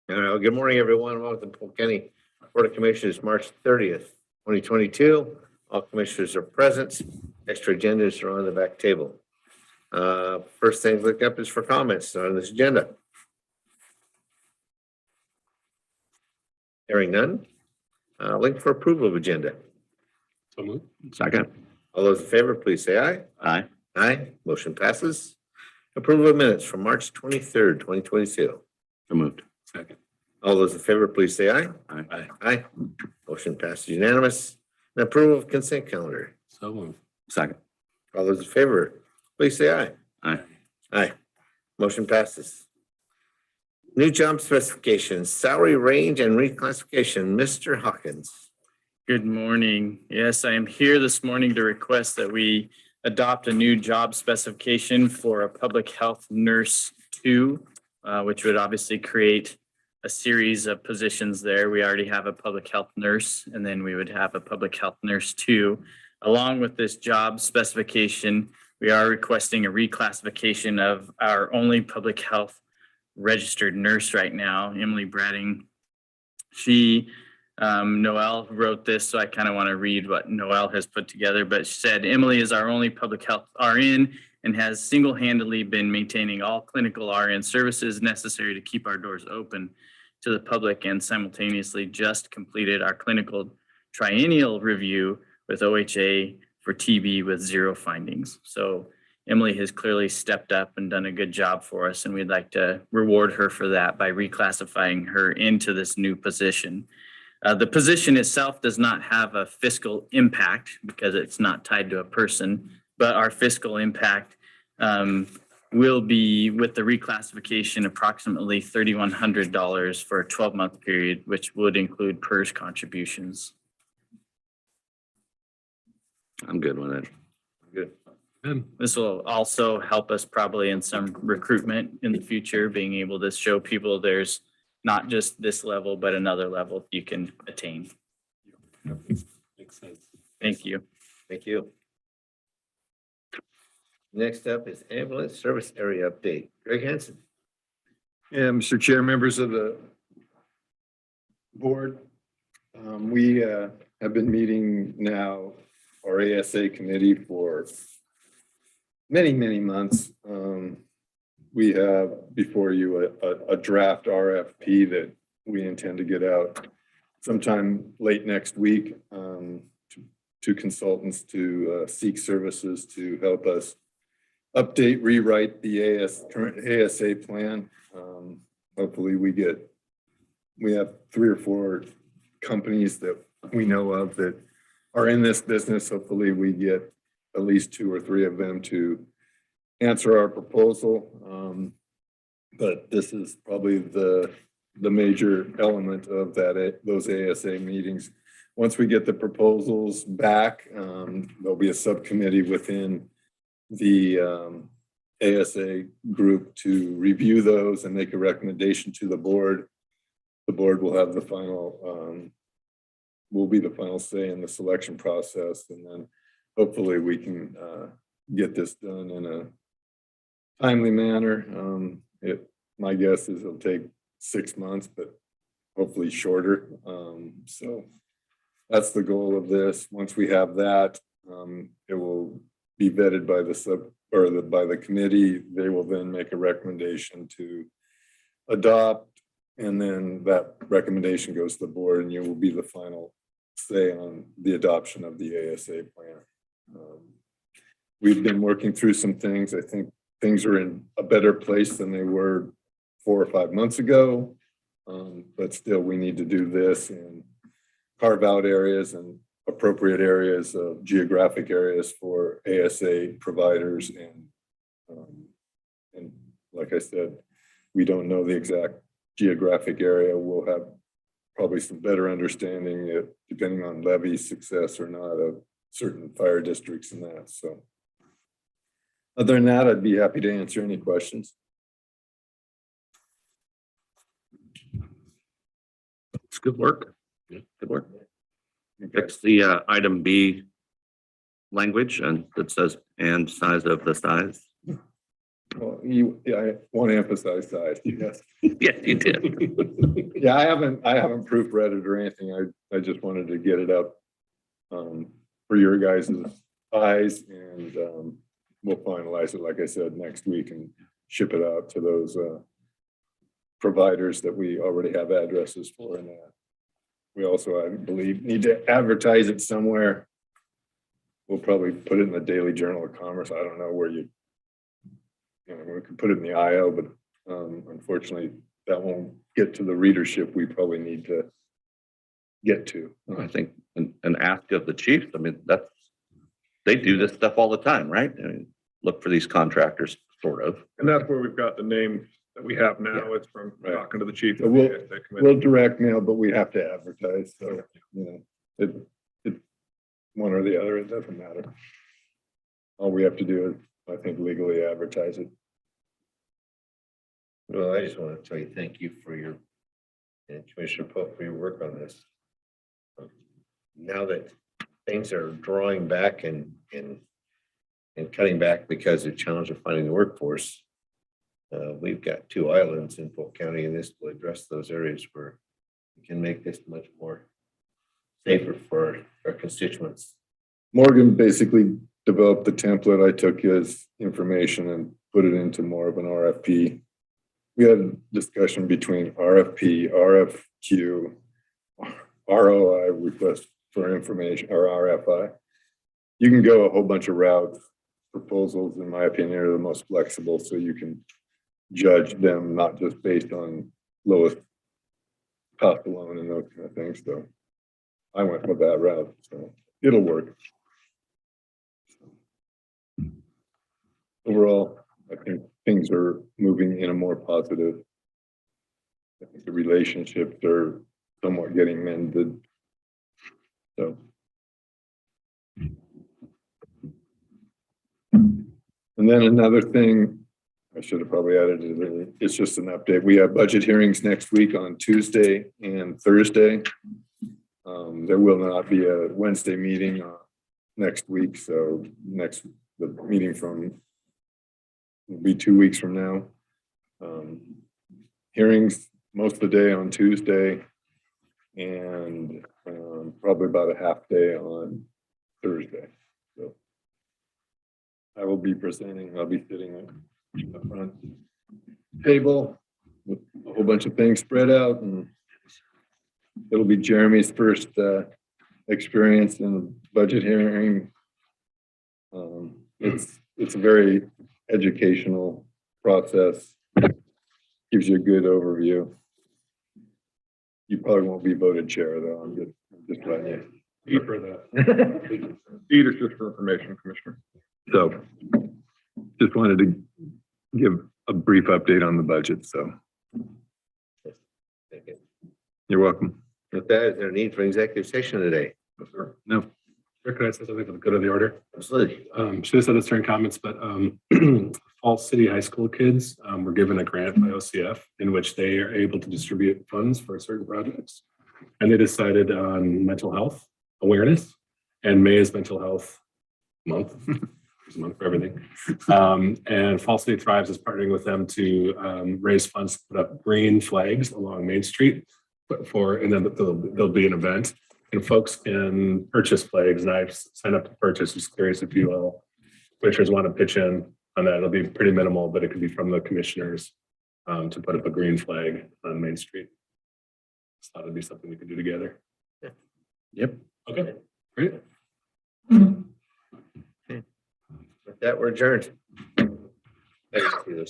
Good morning, everyone. Welcome to Polk County Board of Commissioners, March 30th, 2022. All commissioners are present. Extra agendas are on the back table. First thing to look up is for comments on this agenda. Hearing none. Link for approval of agenda. So moved. Second. All those in favor, please say aye. Aye. Aye. Motion passes. Approval of minutes from March 23rd, 2022. So moved. Second. All those in favor, please say aye. Aye. Aye. Motion passes unanimous. And approval of consent calendar. So moved. Second. All those in favor, please say aye. Aye. Aye. Motion passes. New job specifications, salary range and reclassification. Mr. Hawkins. Good morning. Yes, I am here this morning to request that we adopt a new job specification for a public health nurse 2, which would obviously create a series of positions there. We already have a public health nurse, and then we would have a public health nurse 2. Along with this job specification, we are requesting a reclassification of our only public health registered nurse right now, Emily Bradding. Noelle wrote this, so I kind of want to read what Noelle has put together, but she said, Emily is our only public health RN and has single-handedly been maintaining all clinical RN services necessary to keep our doors open to the public, and simultaneously just completed our clinical triennial review with OHA for TB with 0 findings. So Emily has clearly stepped up and done a good job for us, and we'd like to reward her for that by reclassifying her into this new position. The position itself does not have a fiscal impact because it's not tied to a person, but our fiscal impact will be, with the reclassification, approximately $3,100 for a 12-month period, which would include PERS contributions. I'm good with it. Good. This will also help us probably in some recruitment in the future, being able to show people there's not just this level, but another level you can attain. Makes sense. Thank you. Thank you. Next up is ambulance service area update. Greg Hansen. Yeah, Mr. Chair, members of the board, we have been meeting now, our ASA committee, for many months. We have before you a draft RFP that we intend to get out sometime late next week to consultants to seek services to help us update, rewrite the current ASA plan. Hopefully we have 3 or 4 companies that we know of that are in this business. Hopefully we get at least 2 or 3 of them to answer our proposal. But this is probably the major element of those ASA meetings. Once we get the proposals back, there'll be a subcommittee within the ASA group to review those and make a recommendation to the board. The board will have the final, will be the final say in the selection process, and then hopefully we can get this done in a timely manner. My guess is it'll take 6 months, but hopefully shorter. So that's the goal of this. Once we have that, it will be vetted by the committee. They will then make a recommendation to adopt, and then that recommendation goes to the board, and you will be the final say on the adoption of the ASA plan. We've been working through some things. I think things are in a better place than they were 4 or 5 months ago, but still we need to do this and carve out areas and appropriate areas of geographic areas for ASA providers. And like I said, we don't know the exact geographic area. We'll have probably some better understanding depending on levy success or not of certain fire districts and that. So other than that, I'd be happy to answer any questions. It's good work. Yeah. Good work. Okay. Fix the item B language and that says and size of the size. Well, I want to emphasize size, yes. Yes, you did. Yeah, I haven't proofread it or anything. I just wanted to get it up for your guys' eyes, and we'll finalize it, like I said, next week and ship it out to those providers that we already have addresses for. And we also, I believe, need to advertise it somewhere. We'll probably put it in the Daily Journal of Commerce. I don't know where you know, we could put it in the IO, but unfortunately, that won't get to the readership we probably need to get to. I think an ask of the chief, I mean, they do this stuff all the time, right? I mean, look for these contractors, sort of. And that's where we've got the name that we have now. It's from Right. talking to the chief. So of the committee. we'll direct mail, but we have to advertise. So, you know, it's one or the other. It doesn't matter. All we have to do is, I think, legally advertise it. Well, I just want to tell you, thank you for your, and Commissioner Polk, for your work on this. Now that things are drawing back and cutting back because of the challenge of finding the workforce, we've got 2 islands in Polk County, and this will address those areas where we can make this much more safer for our constituents. Morgan basically developed the template. I took his information and put it into more of an RFP. We had a discussion between RFP, RFQ, ROI, request for information, or RFI. You can go a whole bunch of routes. Proposals, in my opinion, are the most flexible, so you can judge them not just based on lowest cost alone and those kind of things. So I went with that route, so it'll work. Overall, I think things are moving in a more positive. I think the relationships are somewhat getting mended. So. And then another thing, I should have probably added it, it's just an update. We have budget hearings next week on Tuesday and Thursday. There will not be a Wednesday meeting next week, so the meeting will be 2 weeks from now. Hearings most of the day on Tuesday, and probably about a half day on Thursday. So I will be presenting. I'll be sitting at the front table with a whole bunch of things spread out, and it'll be Jeremy's first experience in a budget hearing. It's a very educational process. Gives you a good overview. You probably won't be voted chair, though. I'm just letting you. Eat for that. Eat is just for information, Commissioner. So just wanted to give a brief update on the budget. So Thank you. you're welcome. With that, is there a need for executive session today? No. Rick, could I say something for the good of the order? Absolutely. Should have said this during comments, but Falls City High School kids were given a grant by OCF in which they are able to distribute funds for certain projects. And they decided on mental health awareness, and May is Mental Health Month. There's a month for everything. And Falls City Thrives is partnering with them to raise funds to put up green flags along Main Street and then there'll be an event. And folks can purchase flags, and I've signed up to purchase. Just curious if you all commissioners want to pitch in on that. It'll be pretty minimal, but it could be from the commissioners to put up a green flag on Main Street. So that would be something we could do together. Yeah. Yep. Okay, great. With that, we're adjourned. Thank you.